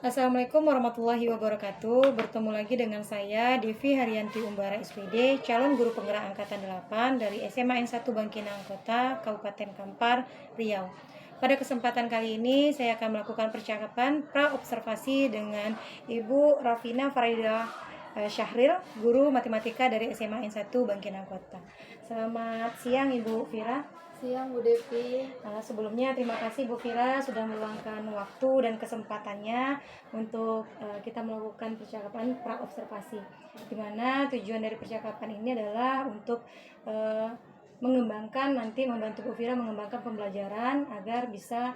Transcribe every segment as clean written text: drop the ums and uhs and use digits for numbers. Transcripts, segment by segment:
Assalamualaikum warahmatullahi wabarakatuh. Bertemu lagi dengan saya Devi Haryanti Umbara SPD, calon guru penggerak angkatan 8 dari SMA N1 Bangkinang Kota, Kabupaten Kampar, Riau. Pada kesempatan kali ini saya akan melakukan percakapan pra-observasi dengan Ibu Rafina Farida Syahril, guru matematika dari SMA N1 Bangkinang Kota. Selamat siang Ibu Fira. Siang Bu Devi. Sebelumnya terima kasih Bu Fira sudah meluangkan waktu dan kesempatannya untuk kita melakukan percakapan pra-observasi, di mana tujuan dari percakapan ini adalah untuk membantu Bu Fira mengembangkan pembelajaran agar bisa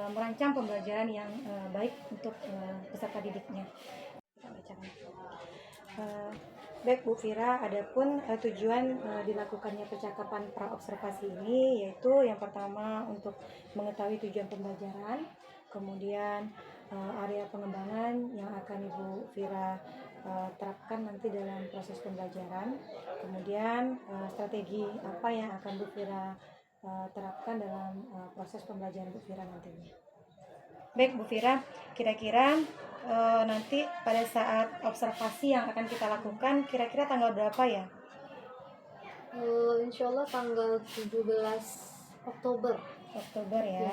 merancang pembelajaran yang baik untuk peserta didiknya. Kita bacakan. Baik Bu Fira, adapun tujuan dilakukannya percakapan pra-observasi ini yaitu yang pertama untuk mengetahui tujuan pembelajaran, kemudian area pengembangan yang akan Ibu Fira terapkan nanti dalam proses pembelajaran, kemudian strategi apa yang akan Bu Fira terapkan dalam proses pembelajaran Bu Fira nantinya. Baik Bu Fira, kira-kira nanti pada saat observasi yang akan kita lakukan kira-kira tanggal berapa ya? Insya Allah tanggal 17 Oktober. Oktober ya,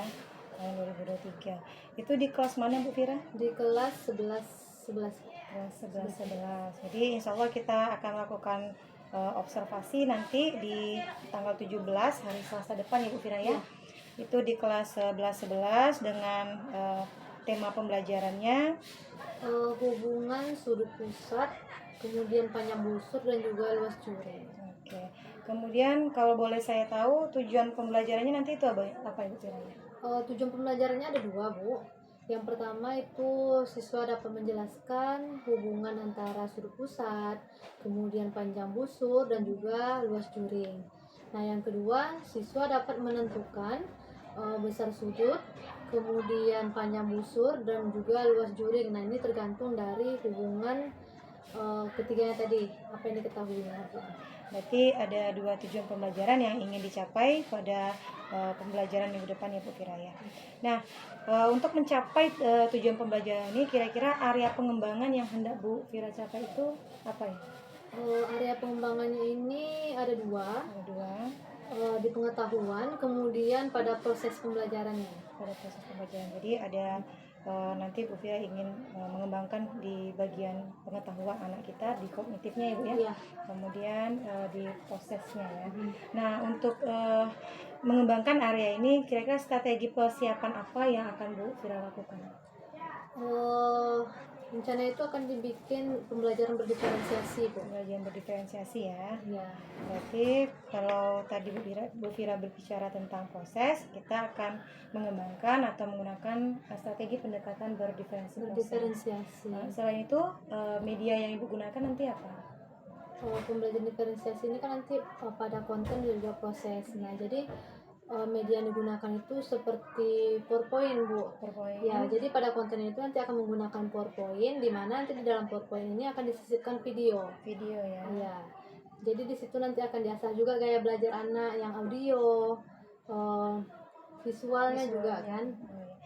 tahun 2023. Itu di kelas mana Bu Fira? Di kelas 11. Kelas 11. Jadi insya Allah kita akan melakukan observasi nanti di tanggal 17 hari Selasa depan ya Bu Fira ya. Itu di kelas 11 dengan tema pembelajarannya hubungan sudut pusat, kemudian panjang busur dan juga luas juring. Oke. Kemudian kalau boleh saya tahu tujuan pembelajarannya nanti itu apa Ibu Fira? Tujuan pembelajarannya ada dua Bu. Yang pertama itu siswa dapat menjelaskan hubungan antara sudut pusat, kemudian panjang busur dan juga luas juring. Nah yang kedua siswa dapat menentukan besar sudut, kemudian panjang busur dan juga luas juring. Nah ini tergantung dari hubungan ketiganya tadi, apa yang diketahui. Berarti ada dua tujuan pembelajaran yang ingin dicapai pada pembelajaran minggu depan ya Bu Fira ya. Nah untuk mencapai tujuan pembelajaran ini kira-kira area pengembangan yang hendak Bu Fira capai itu apa ya? Area pengembangannya ini ada dua. Ada dua. Di pengetahuan, kemudian pada proses pembelajarannya. Pada proses pembelajaran. Jadi ada nanti Bu Fira ingin mengembangkan di bagian pengetahuan anak kita, di kognitifnya ya Bu ya. Iya. Kemudian di prosesnya ya. Nah untuk mengembangkan area ini kira-kira strategi persiapan apa yang akan Bu Fira lakukan? Rencana itu akan dibikin pembelajaran berdiferensiasi Bu. Pembelajaran berdiferensiasi ya. Iya. Berarti kalau tadi Bu Fira berbicara tentang proses, kita akan mengembangkan atau menggunakan strategi pendekatan berdiferensiasi. Selain itu media yang Ibu gunakan nanti apa? Pembelajaran diferensiasi ini kan nanti pada konten dan juga proses. Nah jadi media yang digunakan itu seperti PowerPoint Bu. PowerPoint. Ya, jadi pada konten itu nanti akan menggunakan PowerPoint, di mana nanti di dalam PowerPoint ini akan disisipkan video. Video ya. Iya. Jadi di situ nanti akan diasah juga gaya belajar anak yang audio, visualnya juga kan.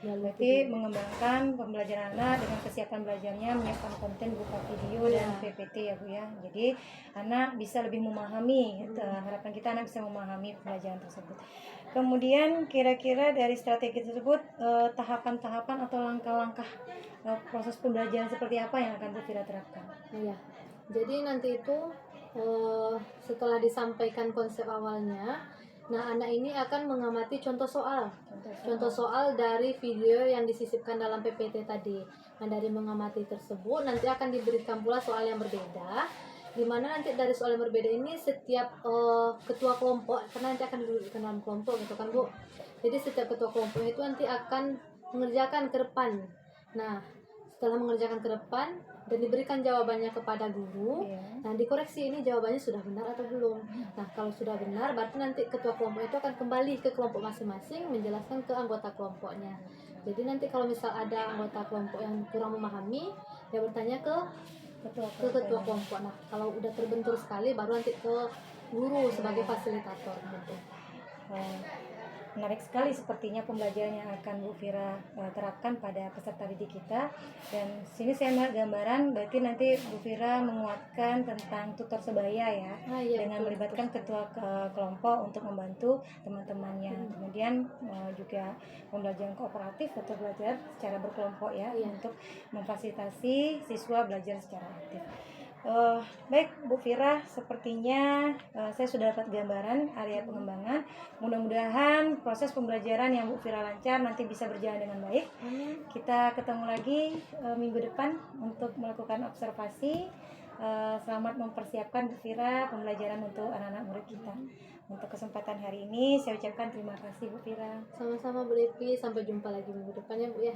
Berarti mengembangkan pembelajaran anak dengan kesiapan belajarnya, menyiapkan konten berupa video dan PPT ya Bu ya. Jadi anak bisa lebih memahami, harapan kita anak bisa memahami pembelajaran tersebut. Kemudian kira-kira dari strategi tersebut tahapan-tahapan atau langkah-langkah proses pembelajaran seperti apa yang akan Bu Fira terapkan? Iya. Jadi nanti itu setelah disampaikan konsep awalnya, nah anak ini akan mengamati contoh soal dari video yang disisipkan dalam PPT tadi. Nah dari mengamati tersebut nanti akan diberikan pula soal yang berbeda, di mana nanti dari soal yang berbeda ini setiap ketua kelompok, karena nanti akan dudukkan dalam kelompok gitu kan Bu. Jadi setiap ketua kelompok itu nanti akan mengerjakan ke depan. Nah setelah mengerjakan ke depan dan diberikan jawabannya kepada guru, nah dikoreksi ini jawabannya sudah benar atau belum. Nah kalau sudah benar berarti nanti ketua kelompok itu akan kembali ke kelompok masing-masing menjelaskan ke anggota kelompoknya. Jadi nanti kalau misal ada anggota kelompok yang kurang memahami, dia bertanya ke ketua kelompok. Nah kalau udah terbentur sekali baru nanti ke guru sebagai fasilitator gitu. menarik sekali sepertinya pembelajaran yang akan Bu Fira terapkan pada peserta didik kita. Dan sini saya melihat gambaran berarti nanti Bu Fira menguatkan tentang tutor sebaya ya, Iya, dengan betul. melibatkan ketua kelompok untuk membantu teman-temannya. Kemudian juga pembelajaran kooperatif atau belajar secara berkelompok ya, Iya. untuk memfasilitasi siswa belajar secara aktif. Baik Bu Fira, sepertinya saya sudah dapat gambaran area pengembangan. Mudah-mudahan proses pembelajaran yang Bu Fira lancar nanti bisa berjalan dengan baik. Kita ketemu lagi minggu depan untuk melakukan observasi. Selamat mempersiapkan Bu Fira pembelajaran untuk anak-anak murid kita. Untuk kesempatan hari ini saya ucapkan terima kasih Bu Fira. Sama-sama Bu Devi, sampai jumpa lagi minggu depan ya Bu ya.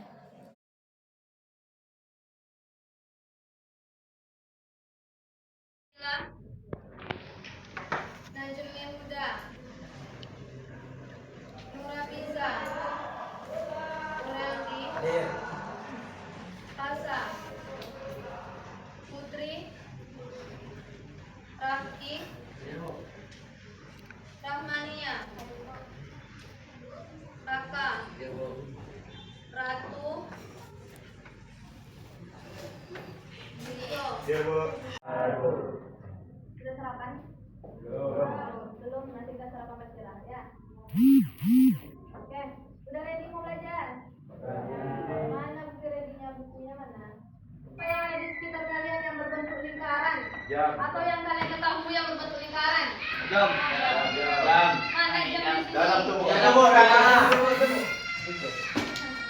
Najmi Huda, Nura Biza, Nurandi, Hasa, Putri, Rafki, Rahmania, Raka, Ratu, Dito. Sudah sarapan? Belum, nanti kita sarapan beristirahat ya. Oke, udah ready mau belajar? Mana buku ready-nya, bukunya mana? Apa yang ada di sekitar kalian yang berbentuk lingkaran? Atau yang kalian ketahui yang berbentuk lingkaran? Jam. Mana jam di sini? Dalam tubuh.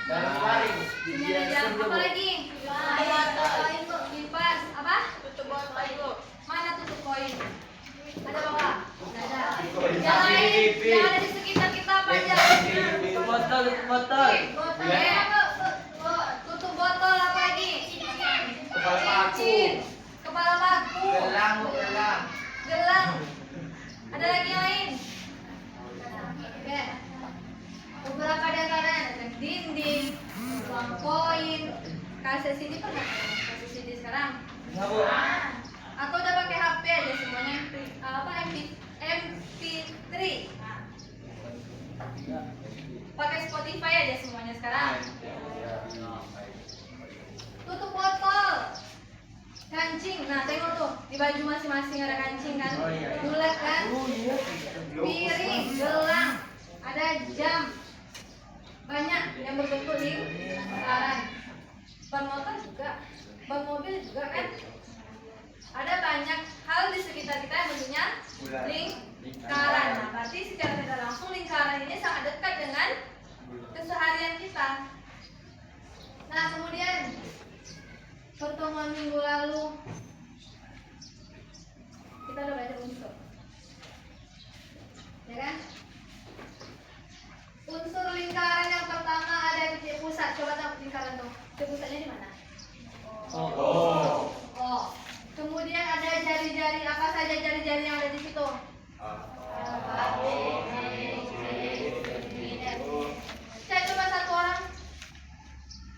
Dalam waring. Sini ada jam. Apa lagi? Kipas. Apa? Tutup botol. Mana tutup koin? Ada bawah? Tidak ada. Yang lain yang ada di sekitar kita apa aja? Botol. Botol. Tutup botol apa lagi? Kepala paku. Cincin. Kepala paku. Gelang. Gelang. Ada lagi yang lain? Oke. Beberapa di antaranya ada dinding, uang koin, kaset CD pernah kaset CD sekarang? Atau udah pakai HP aja semuanya MP3. Pakai Spotify aja semuanya sekarang. Tutup botol. Kancing. Nah, tengok tuh, di baju masing-masing ada kancing kan? Bulat kan? Piring, gelang, ada jam. Banyak yang berbentuk lingkaran. Ban motor juga, ban mobil juga kan? Ada banyak hal di sekitar kita yang bentuknya lingkaran. Nah, berarti secara tidak langsung lingkaran ini sangat dekat dengan keseharian kita. Nah, kemudian pertemuan minggu lalu kita udah belajar unsur, ya kan? Unsur lingkaran yang pertama ada di titik pusat. Coba tengok lingkaran tuh. Titik pusatnya di mana? Oh. Kemudian ada jari-jari. Apa saja jari-jari yang ada di situ? Saya coba satu orang.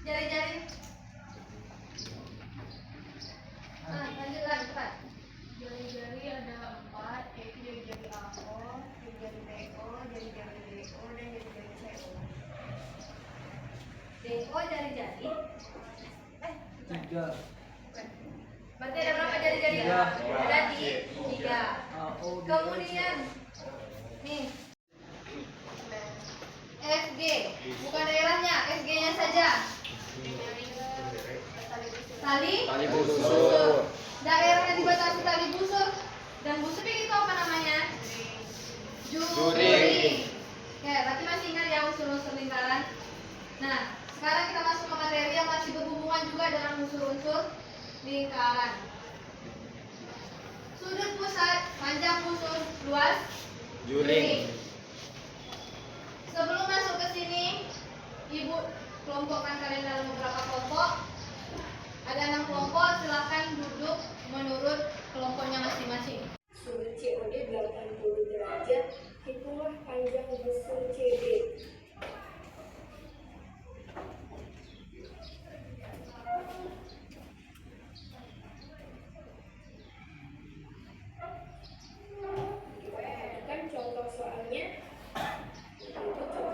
Jari-jari. Lanjutkan cepat. Jari-jari ada 4, yaitu jari-jari AO, jari-jari BO, jari-jari DO, dan jari-jari CO. DO jari-jari. 3. Berarti ada berapa jari-jari? Ada 3. Kemudian nih FG, bukan daerahnya, FG-nya saja. Tali busur. Daerahnya dibatasi tali busur. Dan busur itu apa namanya? Juri. Oke, berarti masih ingat ya unsur-unsur lingkaran. Nah, sekarang kita masuk ke materi yang masih berhubungan juga dengan unsur-unsur lingkaran. Sudut pusat, panjang busur, luas juri. Sebelum masuk ke sini, Ibu kelompokkan kalian dalam beberapa kelompok. Ada 6 kelompok, silahkan duduk menurut kelompoknya masing-masing. Sudut COD 80 derajat, itulah panjang busur CD. Kita perhatikan contoh soalnya. Itu contoh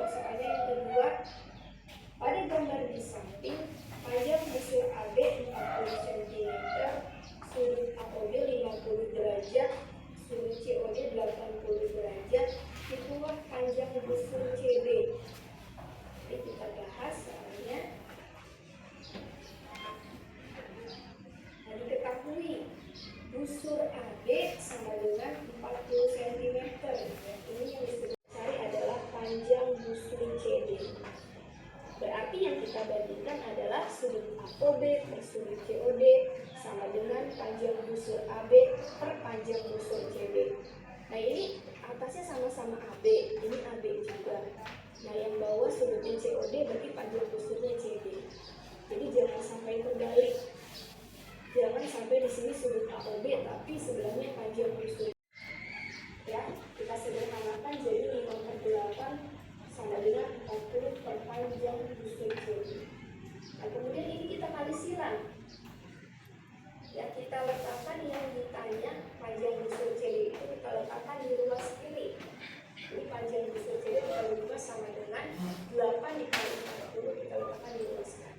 Nah ini atasnya sama-sama AB, ini AB juga. Nah yang bawah sudutnya COD berarti panjang busurnya CD. Jadi jangan sampai terbalik. Jangan sampai di sini sudut AOB tapi sebelahnya panjang busur. Ya, kita sederhanakan jadi 5/8 sama dengan 40 per panjang busur CD. Nah kemudian ini kita kali silang. Ya kita letakkan yang ditanya panjang busur CD itu kita letakkan di ruas kiri. Ini panjang busur CD dikali 5 sama dengan 8 dikali 40 kita letakkan di ruas kanan.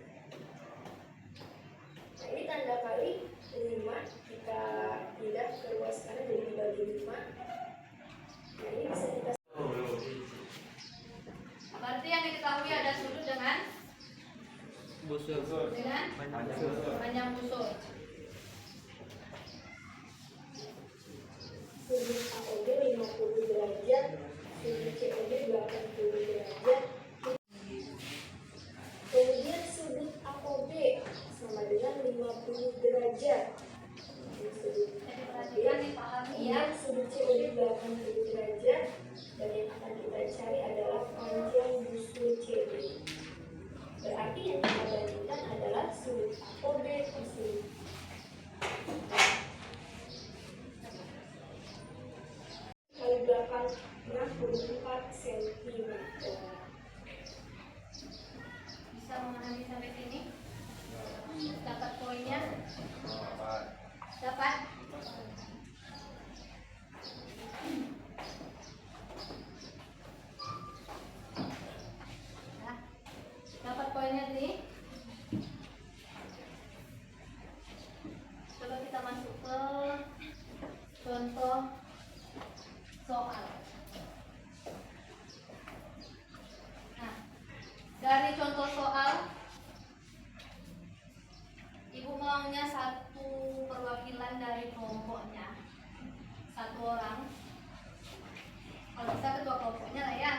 Nah ini tanda kali 5 kita pindah ke ruas kanan jadi dibagi 5. Nah ini bisa kita. Berarti yang diketahui ada sudut dengan Busur. panjang busur. Sudut AOB 50 derajat, sudut COD 80 derajat. Kemudian sudut AOB sama dengan 50 derajat. Ini sudut Perhatikan dipahami ya. Kemudian sudut COD 80 derajat dan yang akan kita cari adalah panjang busur CD. Berarti yang kita bandingkan adalah sudut AOB per sudut. Kali belakang 64 cm. Bisa memahami sampai sini? Dapat poinnya? Dapat? Nah, dapat poinnya tadi? Coba kita masuk ke contoh soal. Nah, dari contoh soal, Ibu maunya satu perwakilan dari kelompoknya, satu orang. Kalau bisa ketua kelompoknya lah ya.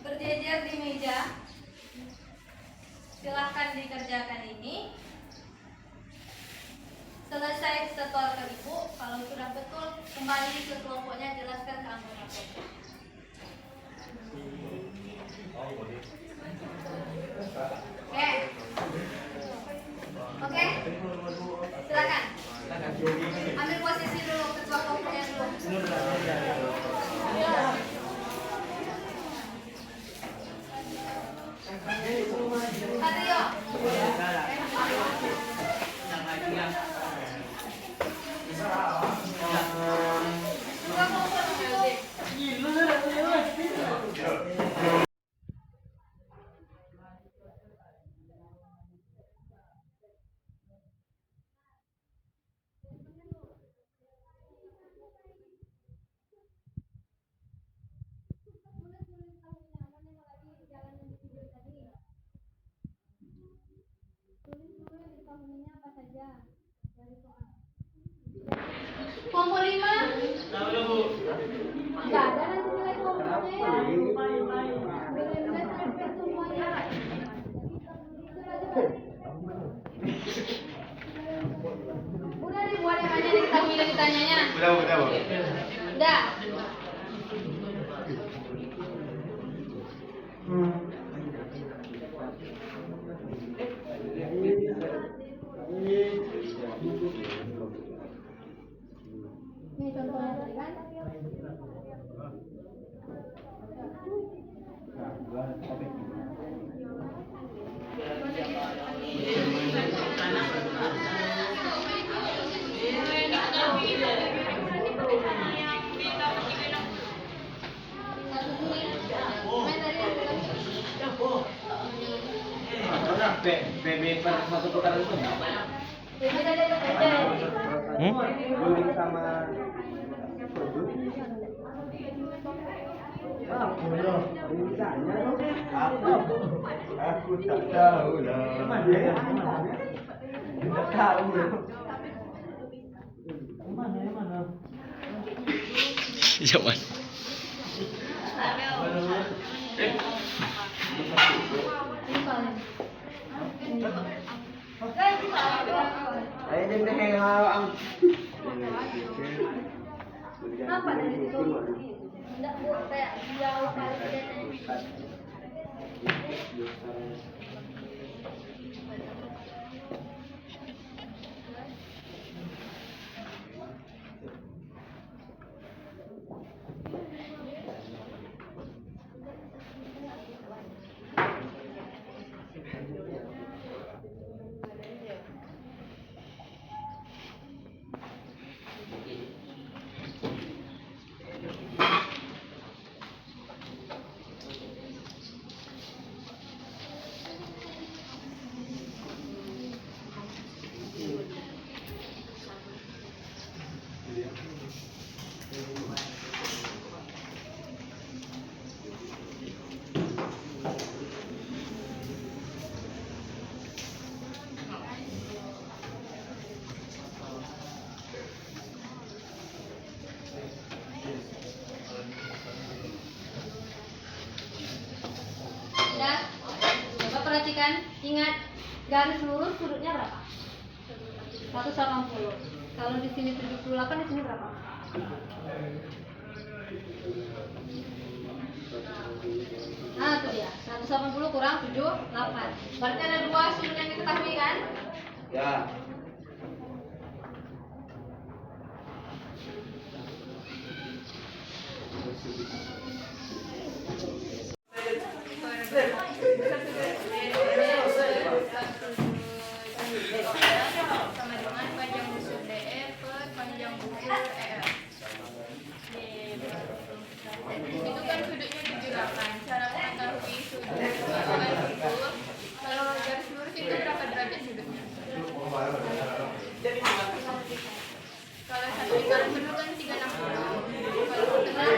Berjejer di meja. Silahkan dikerjakan ini. Selesai setor ke ibu. Kalau sudah betul, kembali ke kelompoknya, jelaskan ke anggota kelompok. Oke. Oke. Silakan. Ambil posisi dulu ketua kelompoknya dulu. Satrio. Ketua kelompok dulu. Kelompok 5 nggak ada nanti nilai kelompoknya ya. Benar-benar sampai semuanya. Udah dibuat yang hanya diketahui dan ditanyanya. Udah. Ini contohnya tadi kan. BB per satu putaran itu Guling sama aku tak tahu lah. Tidak tahu. Mana? Jaman. Ay, hindi na ang Apa dari situ? Enggak Bu, kayak jauh kali kelihatannya. Ya, coba perhatikan, ingat garis lurus sudutnya berapa? 180. Kalau di sini 78, di sini berapa? Nah, itu dia. 180 kurang 78. Berarti ada 2 sudut yang diketahui kan? Ya. Sama dengan panjang busur DE per panjang busur EF. Itu kan sudutnya 78. Cara mengetahui sudut kalau garis lurus itu berapa derajat sudutnya? Kalau satu lingkaran penuh kan 360. Kalau setengah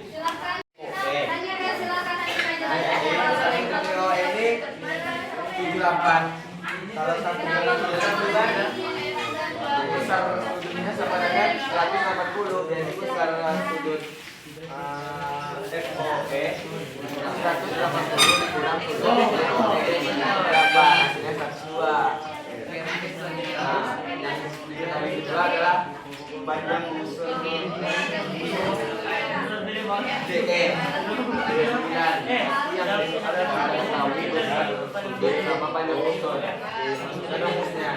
Silakan. Oke. Tanya deh, silakan tanya. Kalau ini 78. Kalau satu bulan besar sudutnya sama dengan 180. Jadi besar sudut FOE 180 dikurang sudut berapa? Hasilnya 102. Nah, yang diketahui kedua adalah panjang busur DE. Yang ada diketahui besar sudut sama panjang busur. Ada rumusnya.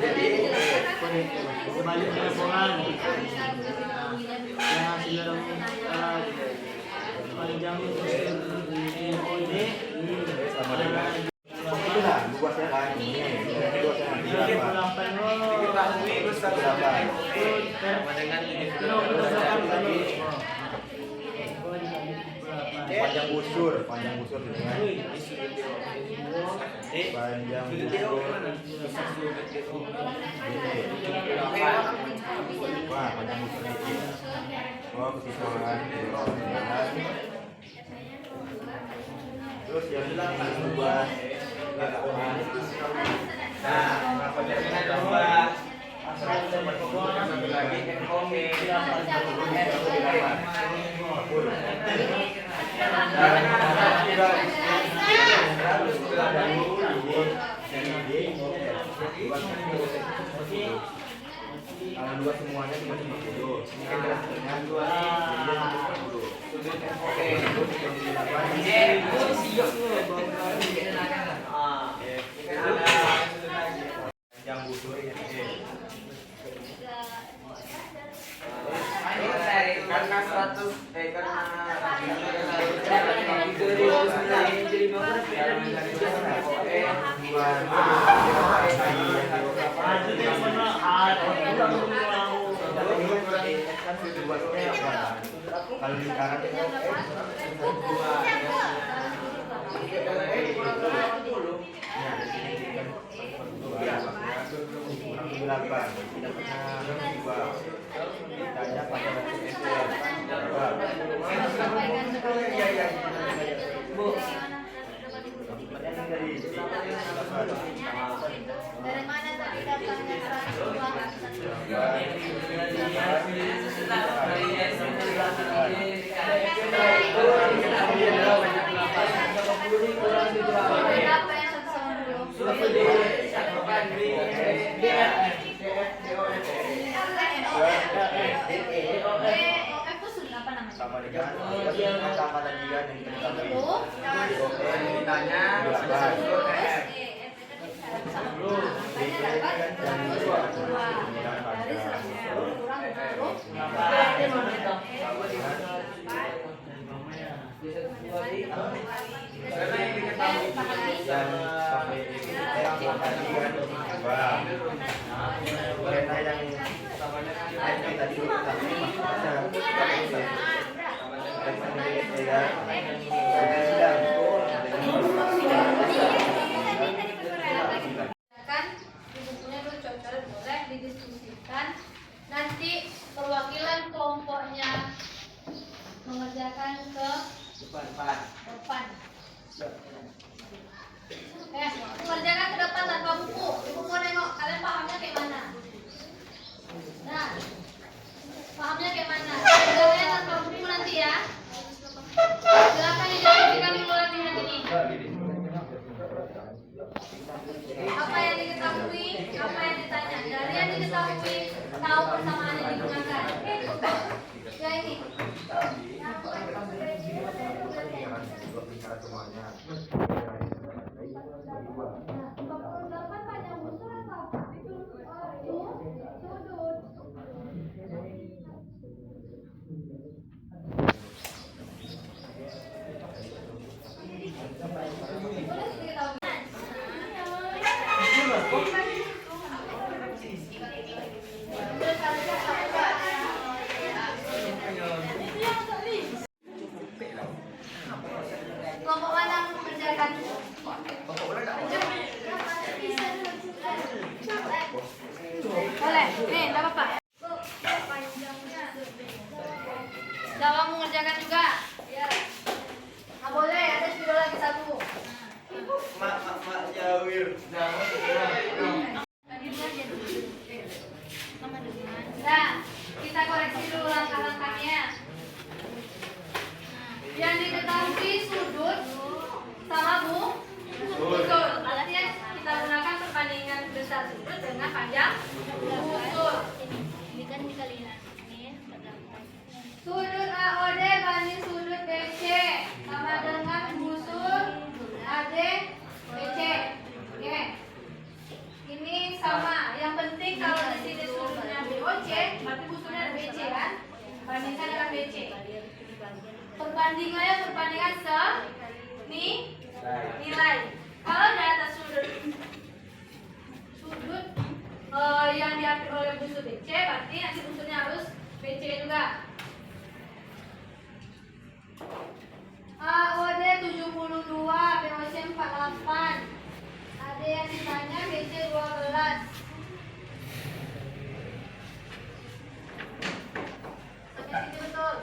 Jadi Kembali ke laporan yang hasil panjang EOD sama dengan itu lah luasnya kan ini luasnya nanti berapa diketahui besar sama dengan panjang busur dengan panjang busur wah panjang busur ini oh kesimpulan terus yang kedua nah penjelasan kedua satu lagi FOE kalau dua semuanya cuma 50 dengan dua sudut FOE panjang busur karena 100 kalau lingkaran delapan tidak pernah dua ditanya pada Dari mana tadi datangnya 102? Berapa yang 1 sama 10? Itu sudah apa namanya? Sama dengan sama tadi kan yang kita ketahui. Itu Ditanya makanya dapat 102 dari 110 kurang 20. Dan sampai sama tadi kan dua. Karena yang tadi kita Kan di bukunya itu cocok boleh didiskusikan. Nanti perwakilan kelompoknya mengerjakan ke depan. Mengerjakan ke depan tanpa buku. Ibu mau nengok kalian pahamnya kayak mana? Nah, pahamnya kayak mana? Kerjanya tanpa buku nanti ya. Silakan didiskusikan dulu latihan ini. Apa yang diketahui, apa yang ditanya. Dari yang diketahui, tahu persamaan yang digunakan. Ya ini. Kelompok mana mengerjakan? Boleh, nih, enggak apa-apa. Jawa mengerjakan juga. Nggak boleh, ada video lagi 1. Mak Jawir. Nah, kita koreksi dulu langkah-langkahnya. Yang diketahui sudut sama busur. Artinya kita gunakan perbandingan besar sudut dengan panjang busur. Ini kan dikaliin ini. Sudut AOD banding sudut BC sama dengan busur AD BC. Oke. Ini sama. Yang penting kalau di sini sudutnya BOC, berarti busurnya ada BC kan? Bandingkan dengan BC. Perbandingan nilai. Kalau di atas sudut yang diambil oleh busur BC, berarti nanti busurnya harus BC juga. AOD 72, BOC 48. AD yang ditanya BC 12. Sampai sini betul.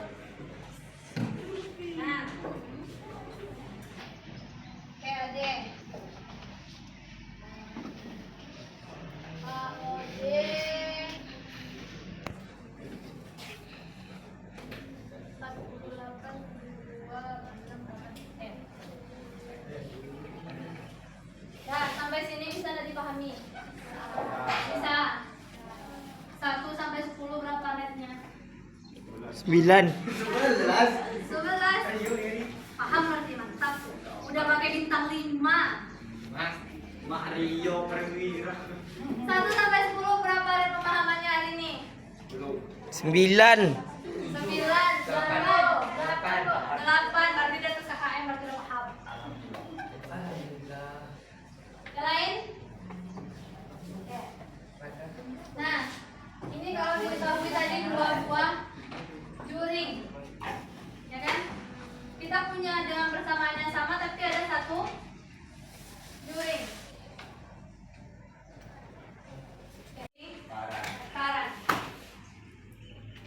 Nah, oke AD. AOD 48, 2, 6, 8. Nah, sampai sini bisa tidak dipahami? Bisa. 1 sampai 10 berapa netnya? 9. 11. Paham berarti, mantap. Udah pakai bintang 5. Mario Perwira. 1 sampai 10 berapa red pemahamannya hari ini? 9. 9, 8. Berarti dia ke KKM, berarti udah paham. Yang lain? Oke. Nah, ini kalau diketahui tadi 2 buah juring, ya kan? Kita punya dengan persamaan yang sama, tapi ada 1 juring. Karan.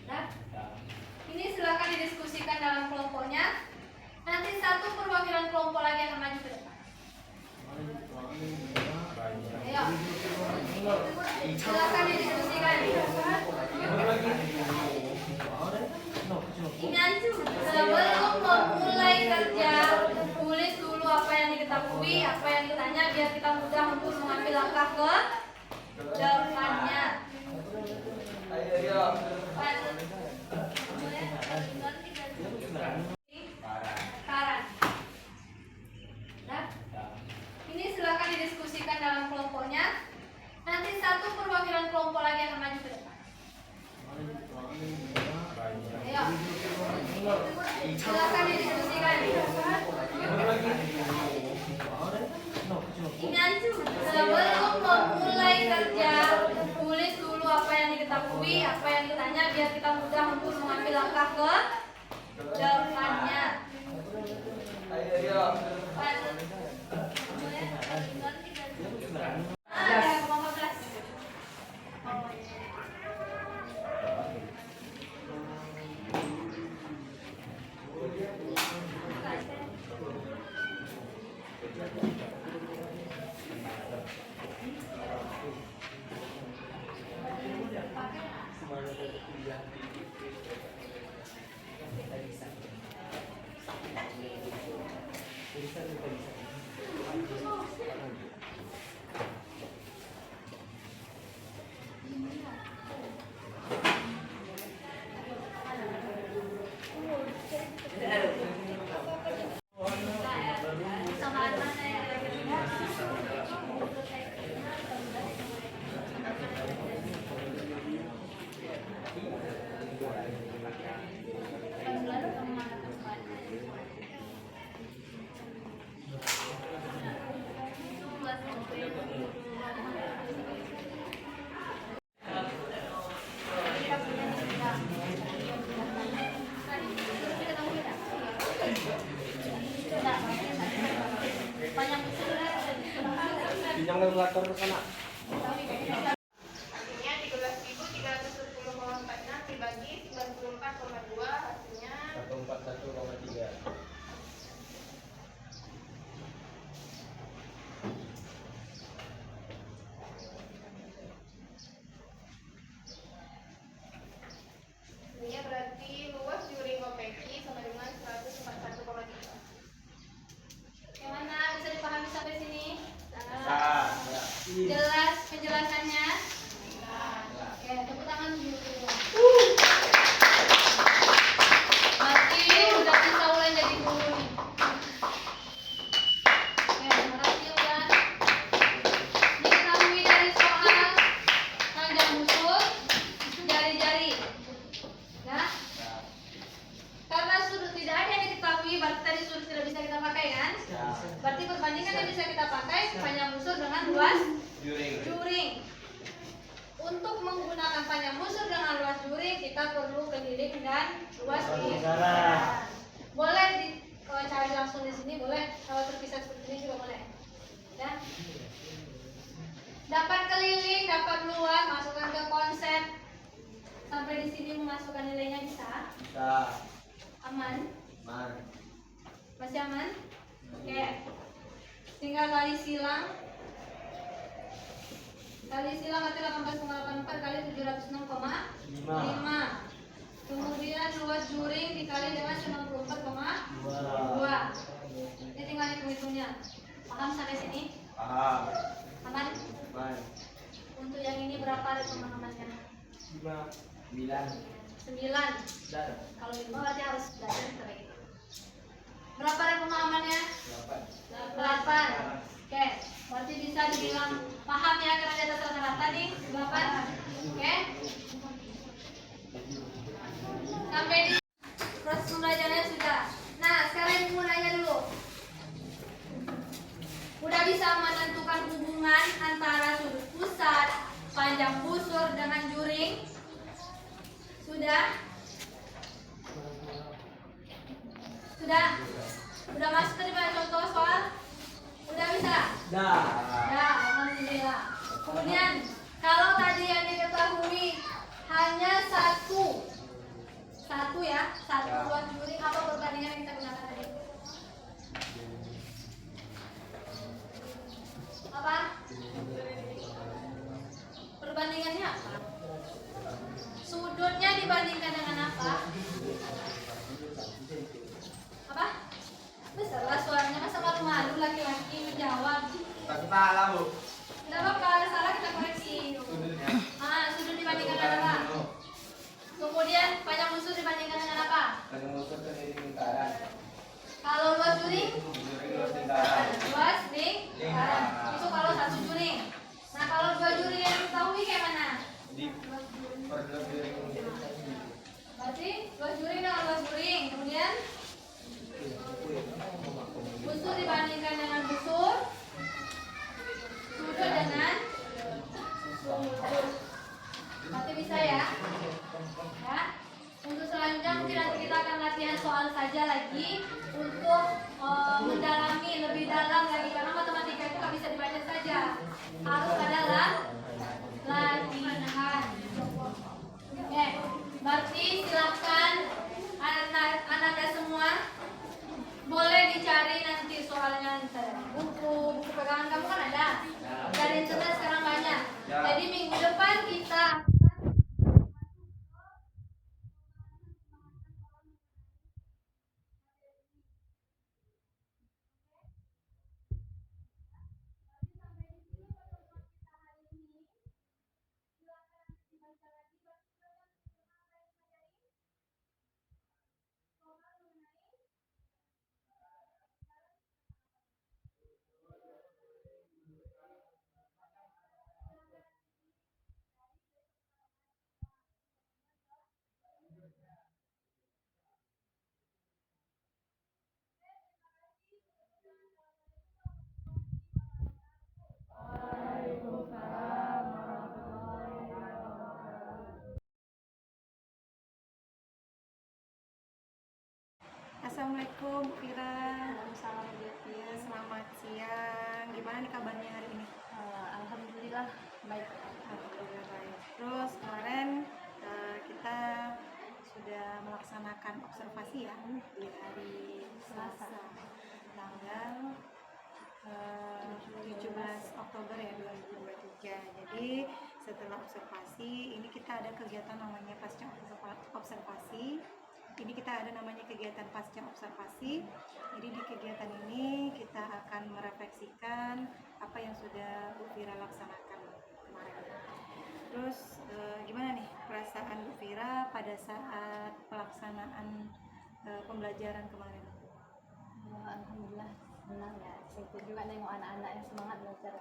Nah, Silakan didiskusikan. Sebelum memulai kerja, tulis dulu apa yang diketahui, apa yang ditanya biar kita mudah untuk mengambil langkah ke depannya. Karan. Nah, ini silakan didiskusikan dalam kelompoknya. Nanti satu perwakilan kelompok lagi akan maju ke depan. Ayo. Silakan didiskusikan. Sebelum memulai kerja, tulis dulu apa yang diketahui, apa yang ditanya biar kita mudah untuk mengambil langkah ke depannya. Pinjam kalkulator ke sana. Hasilnya 13.310,46 dibagi 94,2 hasilnya 141,3. ini berarti luas juring konveksi sama dengan 141,3. Gimana bisa dipahami sampai sini? Jelas penjelasannya? Oke, tepuk tangan dulu. Berarti udah bisa mulai jadi guru nih. Oke, makasih udah. Diketahui dari soal panjang busur, jari-jari. Ya? Karena sudut tidak ada yang diketahui, berarti tadi sudut tidak bisa kita pakai kan? Berarti perbandingan yang bisa kita pakai panjang busur dengan luas juring. Untuk menggunakan panjang busur dengan luas juring, kita perlu keliling dan luas lingkaran. Boleh cari langsung di sini, boleh. Kalau terpisah seperti ini juga boleh. Ya. Dapat keliling, dapat luas, masukkan ke konsep. Sampai di sini memasukkan nilainya bisa? Aman? Masih aman? Oke. Tinggal kali silang. Kali silang berarti 18,84 kali 706,5. Kemudian luas juring dikali dengan 94,2. Ini tinggal hitung-hitungnya. Paham sampai sini? Paham. Aman? Untuk yang ini berapa ada pemahamannya? 9. Kalau 5 berarti harus belajar seperti itu. Berapa ada pemahamannya? 8. Oke, berarti bisa dibilang paham ya karena di atas rata-rata nih 8. Oke. Sampai di proses pembelajarannya sudah. Nah, sekarang ibu mau nanya dulu. Udah bisa menentukan hubungan antara sudut pusat, panjang busur dengan juring? Sudah? Udah masuk tadi pada contoh soal? Udah bisa? Ya, alhamdulillah. Kemudian kalau tadi yang diketahui hanya satu luas juring, apa perbandingan yang kita gunakan tadi? Apa? Perbandingannya apa? Sudutnya dibandingkan dengan apa? Apa? Besarlah suaranya, masa malu-malu laki-laki menjawab. Tak salah, Bu. Tidak apa-apa, kalau salah kita koreksi. Sudut dibandingkan dengan apa? Kemudian panjang busur dibandingkan dengan apa? Panjang busur sendiri lingkaran. Kalau luas juring? Luas lingkaran. Luas lingkaran. Itu kalau satu juring. Nah, kalau dua juring yang diketahui kayak mana? Di perluas juring. Berarti luas juring dengan luas juring. Kemudian busur dibandingkan dengan busur. Sudut dengan sudut. Berarti bisa ya? Ya. Untuk selanjutnya mungkin nanti kita akan latihan soal saja lagi untuk mendalami lebih dalam lagi, karena matematika itu nggak bisa dibaca saja, harus adalah latihan. Oke, berarti silahkan anak-anak semua boleh dicari nanti soalnya buku pegangan kamu kan ada dari internet sekarang banyak. Jadi minggu depan kita Assalamualaikum Bu Fira. Ya, selamat siang. Gimana nih kabarnya hari ini? Alhamdulillah baik. Alhamdulillah baik. Terus kemarin kita sudah melaksanakan observasi ya di hari Selasa tanggal 17 Oktober ya 2023. Jadi setelah observasi ini kita ada kegiatan namanya pasca observasi. Ini kita ada namanya kegiatan pasca observasi. Jadi di kegiatan ini kita akan merefleksikan apa yang sudah Bu Fira laksanakan kemarin. Terus gimana nih perasaan Bu Fira pada saat pelaksanaan pembelajaran kemarin? Alhamdulillah senang ya. Saya juga nengok anak-anak yang semangat belajar.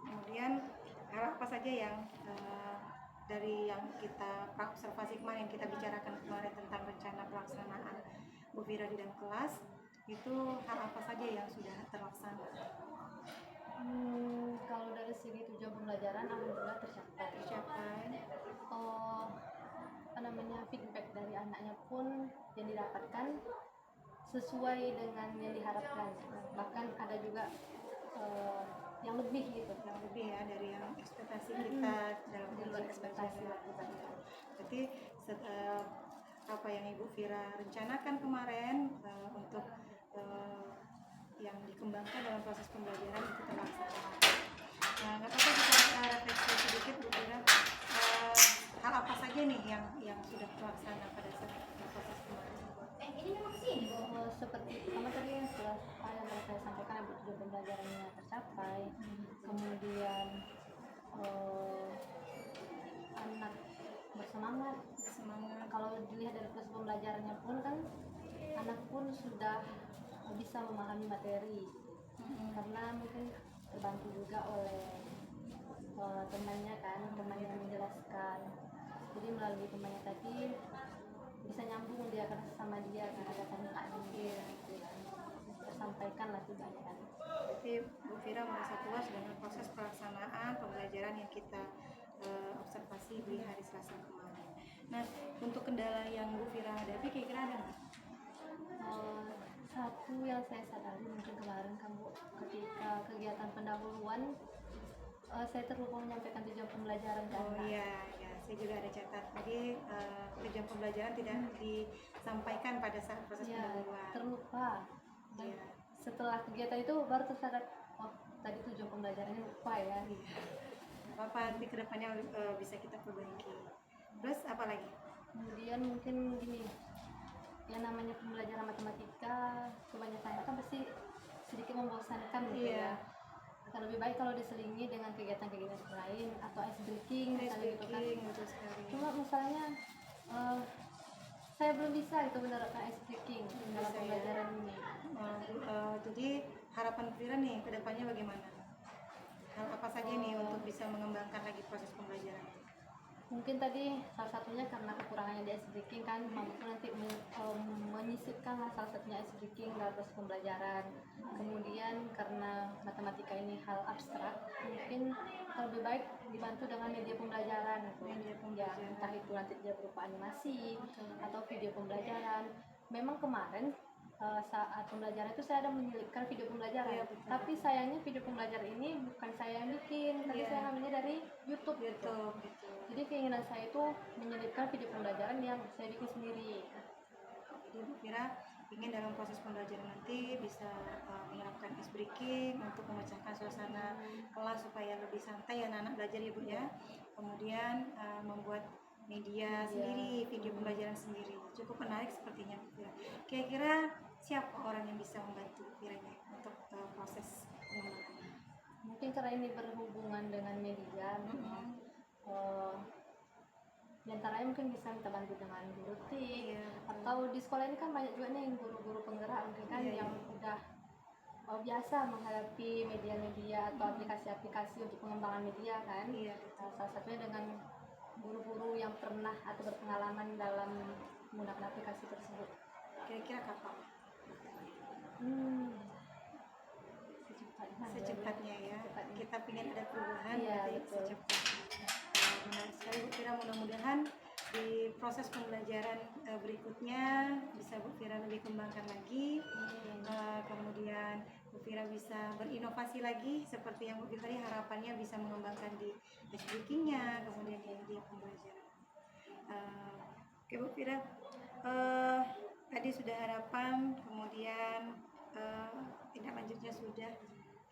Kemudian hal apa saja yang dari yang kita observasi kemarin, kita bicarakan kemarin tentang rencana pelaksanaan Bu Fira di dalam kelas, itu hal apa saja yang sudah terlaksana? Kalau dari segi tujuan pembelajaran alhamdulillah tercapai. Feedback dari anaknya pun yang didapatkan sesuai dengan yang diharapkan. Bahkan ada juga yang lebih gitu, Yang lebih ya dari yang ekspektasi kita dalam di luar ekspektasi lakukan. Berarti apa yang Ibu Fira rencanakan kemarin untuk yang dikembangkan dalam proses pembelajaran itu terlaksana. Nah, nggak apa-apa kita refleksi sedikit Bu Fira. Hal apa saja nih yang sudah terlaksana pada saat proses kemarin? ini memang sini. Seperti pertama tadi yang sudah yang saya sampaikan, tujuan pembelajarannya tercapai. Kemudian anak bersemangat. Kalau dilihat dari proses pembelajarannya pun kan anak pun sudah bisa memahami materi, karena mungkin terbantu juga oleh temannya yang menjelaskan. Jadi melalui temannya tadi bisa nyambung dia kan sama dia, kan ada tanya dia tersampaikan lah tidaknya. Jadi Bu Fira merasa puas dengan proses pelaksanaan pembelajaran yang kita observasi di hari Selasa kemarin. Nah, untuk kendala yang Bu Fira hadapi kira-kira ada nggak? Satu yang saya sadari mungkin kemarin kamu ketika kegiatan pendahuluan saya terlupa menyampaikan tujuan pembelajaran. Iya, saya juga ada catat. Jadi tujuan pembelajaran tidak disampaikan pada saat proses pendahuluan. Terlupa. Dan setelah kegiatan itu baru tersadar, oh tadi tujuan pembelajarannya lupa ya. apa nanti kedepannya bisa kita perbaiki. Terus apa lagi? Kemudian mungkin gini, yang namanya pembelajaran matematika kebanyakan kan pasti sedikit membosankan gitu Iya. ya. Akan lebih baik kalau diselingi dengan kegiatan-kegiatan lain atau ice breaking misalnya gitu kan. Betul sekali. Cuma masalahnya saya belum bisa itu menerapkan ice breaking dalam Bisa ya. pembelajaran ini. Jadi harapan Fira nih kedepannya bagaimana? Hal apa saja nih untuk bisa mengembangkan lagi proses pembelajaran? Mungkin tadi salah satunya karena kekurangannya di ice breaking kan, mampu nanti menyisipkan lah salah satunya ice breaking dalam proses pembelajaran. Kemudian karena matematika ini hal abstrak, mungkin lebih baik dibantu dengan media pembelajaran. Media Ya, pembelajaran. entah itu nanti dia berupa animasi atau video pembelajaran. Memang kemarin saat pembelajaran itu saya ada menyelipkan video pembelajaran, Iya, betul. tapi sayangnya video pembelajaran ini bukan saya yang bikin, tapi Iya. saya ngambilnya dari YouTube. Gitu. Jadi keinginan saya itu menyelipkan video pembelajaran yang saya bikin sendiri. Jadi Bu Fira ingin dalam proses pembelajaran nanti bisa menerapkan ice breaking untuk memecahkan suasana kelas supaya lebih santai ya anak-anak belajar ya Bu ya. Kemudian membuat media sendiri, video pembelajaran sendiri. Cukup menarik sepertinya Bu Fira. Kira-kira siapa orang yang bisa membantu Bu Fira ini untuk proses pengembangan? Mungkin karena ini berhubungan dengan media, di antaranya mungkin bisa minta bantu dengan guru TIK, Iya, atau di sekolah ini kan banyak juga nih guru-guru penggerak mungkin kan Iya, yang udah biasa menghadapi media-media atau aplikasi-aplikasi untuk pengembangan media kan. Iya. Salah satunya dengan guru-guru yang pernah atau berpengalaman dalam menggunakan aplikasi tersebut. Kira-kira kapan? Secepatnya ya. Kita ingin ada perubahan, Iya, berarti betul. secepatnya. Menarik sekali Bu Fira, mudah-mudahan di proses pembelajaran berikutnya bisa Bu Fira lebih kembangkan lagi. Kemudian Bu Fira bisa berinovasi lagi seperti yang Bu Fira tadi harapannya bisa mengembangkan di ice breaking-nya, kemudian di media pembelajaran. Oke Bu Fira, tadi sudah harapan, kemudian tindak lanjutnya sudah.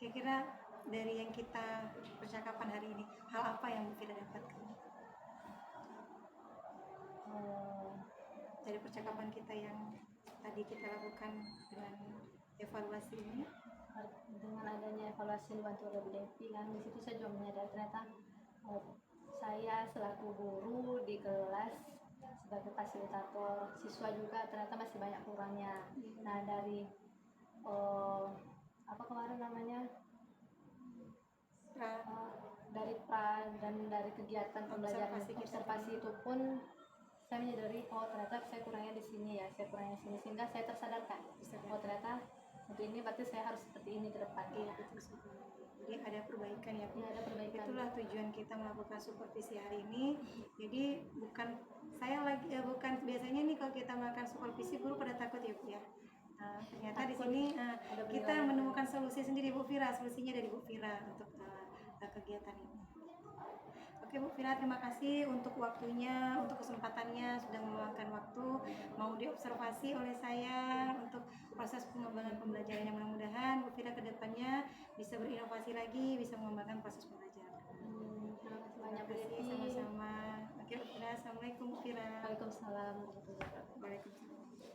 Kira-kira dari yang kita percakapan hari ini, hal apa yang Bu Fira dapatkan dari percakapan kita yang tadi kita lakukan dengan evaluasi ini? Dengan adanya evaluasi dibantu oleh Bu Devi kan, di situ saya juga menyadari ternyata saya selaku guru di kelas sebagai fasilitator siswa juga ternyata masih banyak kurangnya. Nah dari apa kemarin namanya dari pra dan dari kegiatan pembelajaran observasi itu pun saya menyadari ternyata saya kurangnya di sini ya, saya kurangnya di sini, sehingga saya tersadarkan ternyata untuk ini berarti saya harus seperti ini ke depan. Iya, betul sekali. Jadi ada perbaikan ya Bu. Ada perbaikan. Itulah tujuan kita melakukan supervisi hari ini. Jadi bukan bukan biasanya nih kalau kita melakukan supervisi guru pada takut ya Bu ya. Ternyata di sini kita menemukan solusi sendiri Bu Fira, solusinya dari Bu Fira untuk kegiatan ini. Oke Bu Fira, terima kasih untuk waktunya, untuk kesempatannya sudah meluangkan waktu mau diobservasi oleh saya untuk proses pengembangan pembelajaran yang mudah-mudahan Bu Fira kedepannya bisa berinovasi lagi, bisa mengembangkan proses pembelajaran. Terima kasih banyak Bu Devi. Sama-sama. Oke Bu Fira, assalamualaikum Bu Fira. Waalaikumsalam warahmatullahi wabarakatuh. Waalaikumsalam.